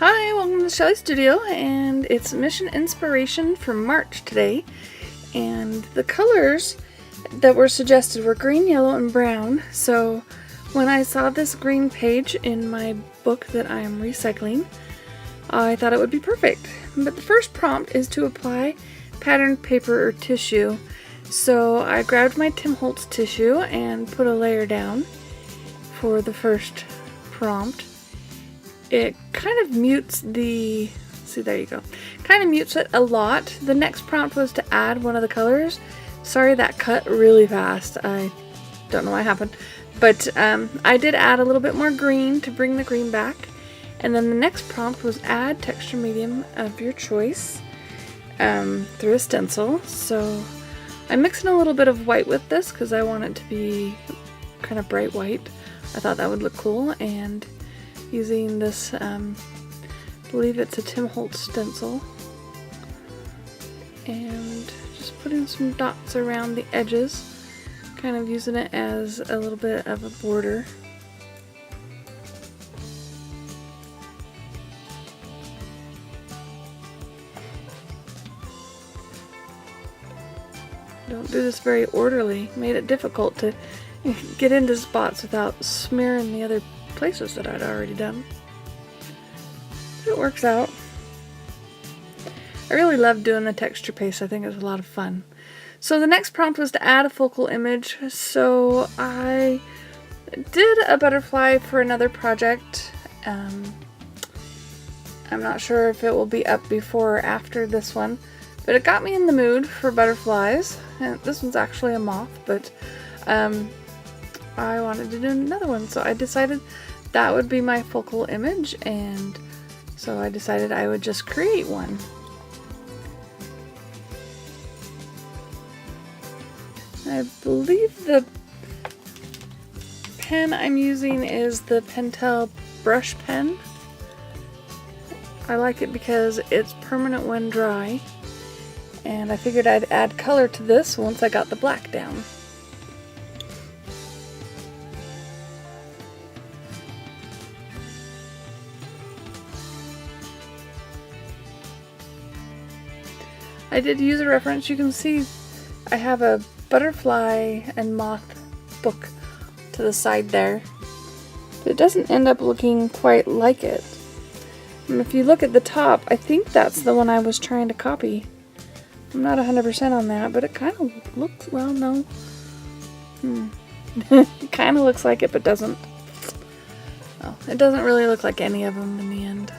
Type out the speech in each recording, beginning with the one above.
Hi, welcome to Shelley Studio, and it's Mission Inspiration for March today. And the colors that were suggested were green, yellow, and brown. So when I saw this green page in my book that I am recycling, I thought it would be perfect. But the first prompt is to apply patterned paper or tissue. So I grabbed my Tim Holtz tissue and put a layer down for the first prompt. It kind of mutes the, there you go, kind of mutes it a lot. The next prompt was to add one of the colors. Sorry, that cut really fast. I don't know what happened. But I did add a little bit more green to bring the green back. And then the next prompt was add texture medium of your choice through a stencil. So I'm mixing a little bit of white with this because I want it to be kind of bright white. I thought that would look cool, and using this, I believe it's a Tim Holtz stencil, and just putting some dots around the edges, kind of using it as a little bit of a border. Don't do this very orderly. Made it difficult to get into spots without smearing the other places that I'd already done. But it works out. I really love doing the texture paste. I think it's a lot of fun. So the next prompt was to add a focal image. So I did a butterfly for another project. I'm not sure if it will be up before or after this one, but it got me in the mood for butterflies. And this one's actually a moth, but I wanted to do another one, so I decided that would be my focal image, and so I decided I would just create one. I believe the pen I'm using is the Pentel brush pen. I like it because it's permanent when dry, and I figured I'd add color to this once I got the black down. I did use a reference. You can see I have a butterfly and moth book to the side there, but it doesn't end up looking quite like it. And if you look at the top, I think that's the one I was trying to copy. I'm not 100% on that, but it kind of looks, well, no. It kind of looks like it, but doesn't. Well, it doesn't really look like any of them in the end.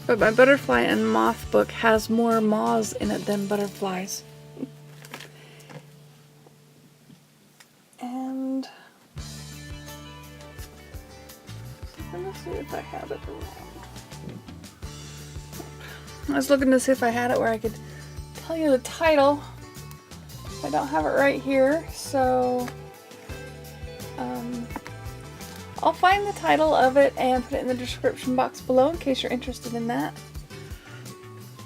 But my butterfly and moth book has more moths in it than butterflies. And I'm gonna see if I have it around. I was looking to see if I had it where I could tell you the title. I don't have it right here, so I'll find the title of it and put it in the description box below in case you're interested in that.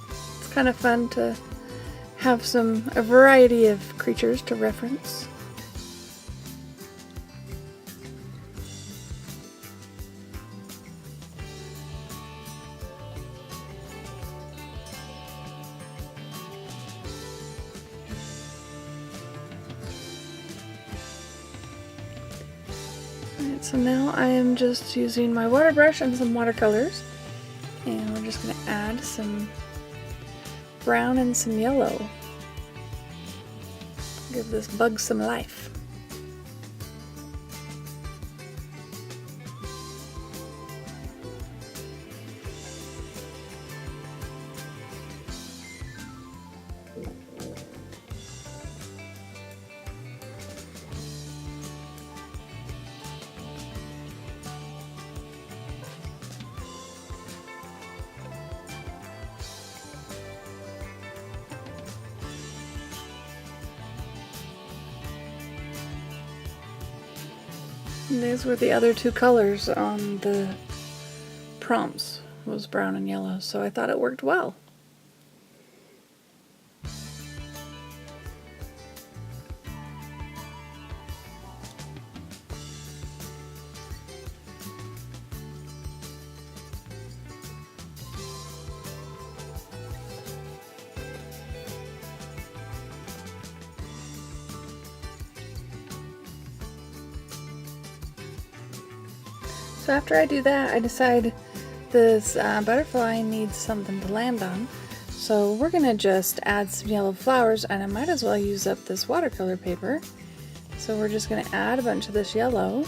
It's kind of fun to have a variety of creatures to reference. So now I am just using my water brush and some watercolors, and we're just going to add some brown and some yellow. Give this bug some life. And these were the other two colors on the prompts, was brown and yellow, so I thought it worked well. So after I do that, I decide this butterfly needs something to land on. So we're gonna just add some yellow flowers, and I might as well use up this watercolor paper. So we're just gonna add a bunch of this yellow,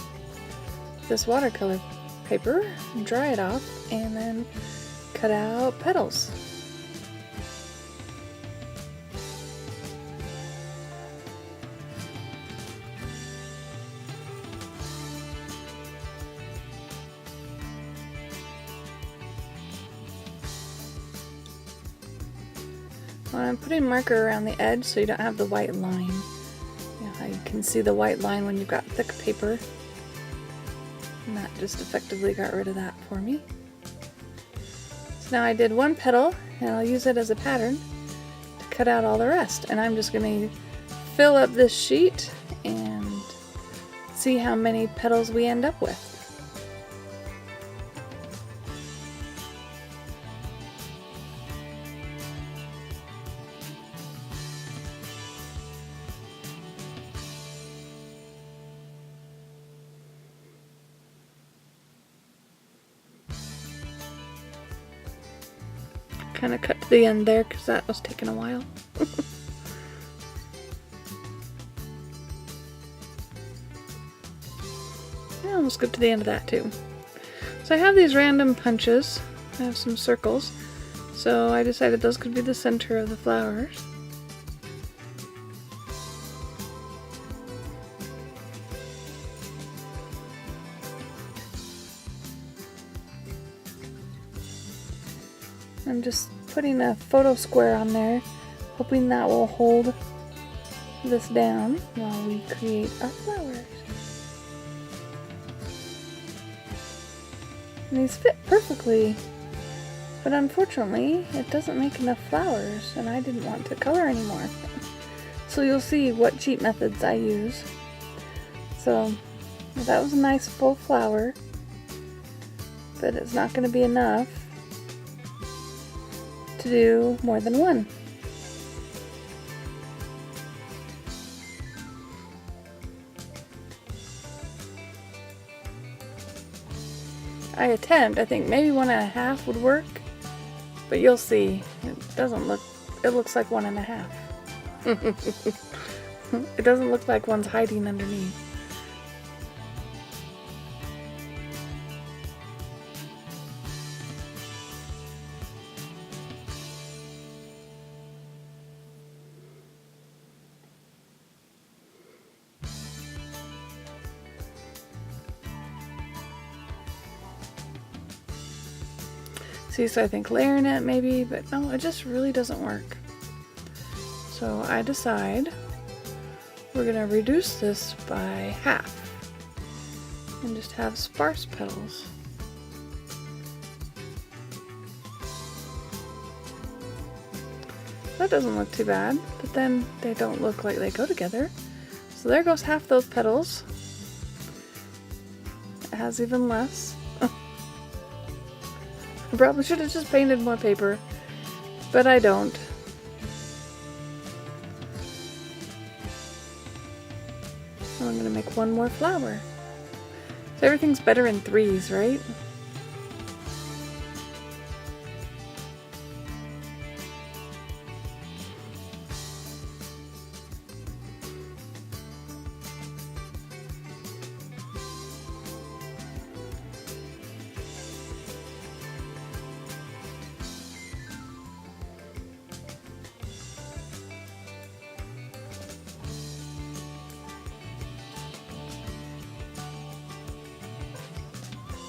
this watercolor paper, dry it off, and then cut out petals. I'm putting marker around the edge so you don't have the white line. You know how you can see the white line when you've got thick paper. And that just effectively got rid of that for me. So now I did one petal, and I'll use it as a pattern to cut out all the rest. And I'm just going to fill up this sheet and see how many petals we end up with. Kind of cut to the end there because that was taking a while. Yeah, let's go to the end of that too. So I have these random punches. I have some circles. So I decided those could be the center of the flowers. I'm just putting a photo square on there, hoping that will hold this down while we create our flowers. And these fit perfectly, but unfortunately it doesn't make enough flowers, and I didn't want to color anymore. So you'll see what cheat methods I use. So that was a nice full flower, but it's not going to be enough to do more than one. I think maybe 1.5 would work, but you'll see it doesn't look, it looks like 1.5. It doesn't look like one's hiding underneath. See, so I think layering it maybe, but no, it just really doesn't work. So I decide we're gonna reduce this by half and just have sparse petals. That doesn't look too bad, but then they don't look like they go together. So there goes half those petals. It has even less. I probably should have just painted more paper, but I don't. And I'm going to make one more flower. So everything's better in threes, right?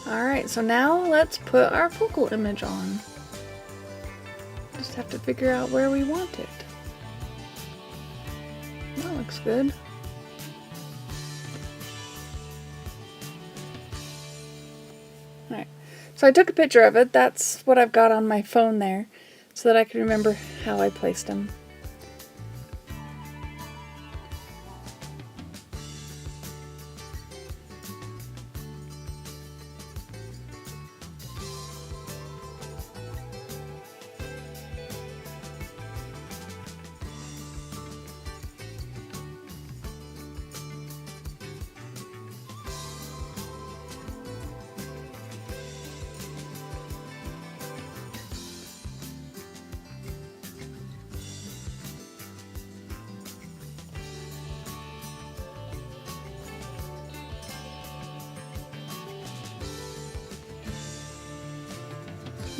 Alright, so now let's put our focal image on. Just have to figure out where we want it. That looks good. Alright, so I took a picture of it. That's what I've got on my phone there, so that I can remember how I placed them.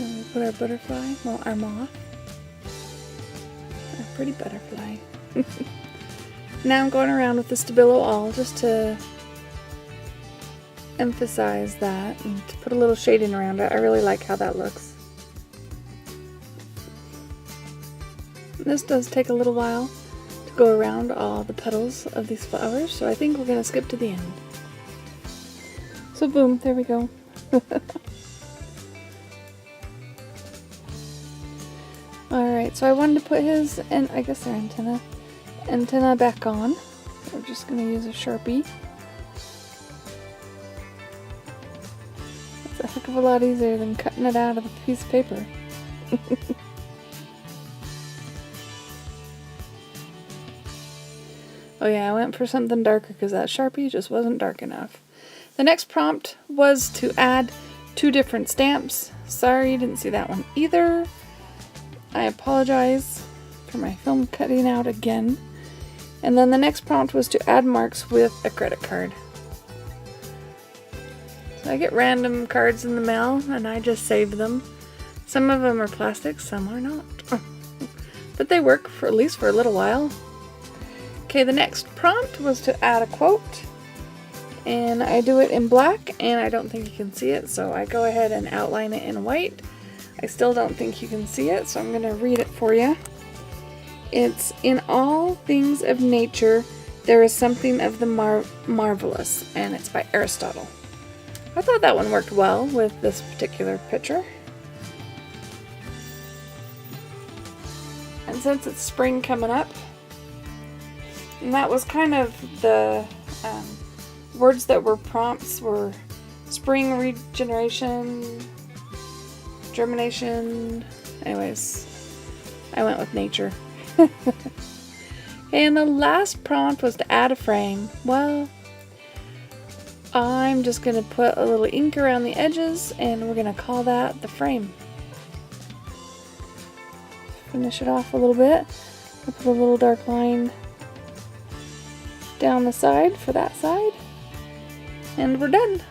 And we put our butterfly, well, our moth. Our pretty butterfly. Now I'm going around with the Stabilo all just to emphasize that and to put a little shading around it. I really like how that looks. This does take a little while to go around all the petals of these flowers, so I think we're going to skip to the end. So boom, there we go. Alright, so I wanted to put his, and I guess their antenna back on. We're just going to use a Sharpie. It's a heck of a lot easier than cutting it out of a piece of paper. Oh yeah, I went for something darker because that Sharpie just wasn't dark enough. The next prompt was to add 2 different stamps. Sorry you didn't see that one either. I apologize for my film cutting out again. And then the next prompt was to add marks with a credit card. So I get random cards in the mail and I just save them. Some of them are plastic, some are not. But they work for at least for a little while. Okay, the next prompt was to add a quote. And I do it in black and I don't think you can see it, so I go ahead and outline it in white. I still don't think you can see it, so I'm going to read it for you. It's, "In all things of nature, there is something of the marvelous," and it's by Aristotle. I thought that one worked well with this particular picture. And since it's spring coming up, and that was kind of the words that were prompts were spring, regeneration, germination. Anyways, I went with nature. And the last prompt was to add a frame. Well, I'm just going to put a little ink around the edges and we're going to call that the frame. Finish it off a little bit. I'll put a little dark line down the side for that side. And we're done.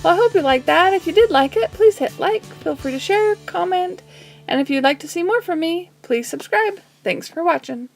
Well, I hope you liked that. If you did like it, please hit like. Feel free to share, comment, and if you'd like to see more from me, please subscribe. Thanks for watching.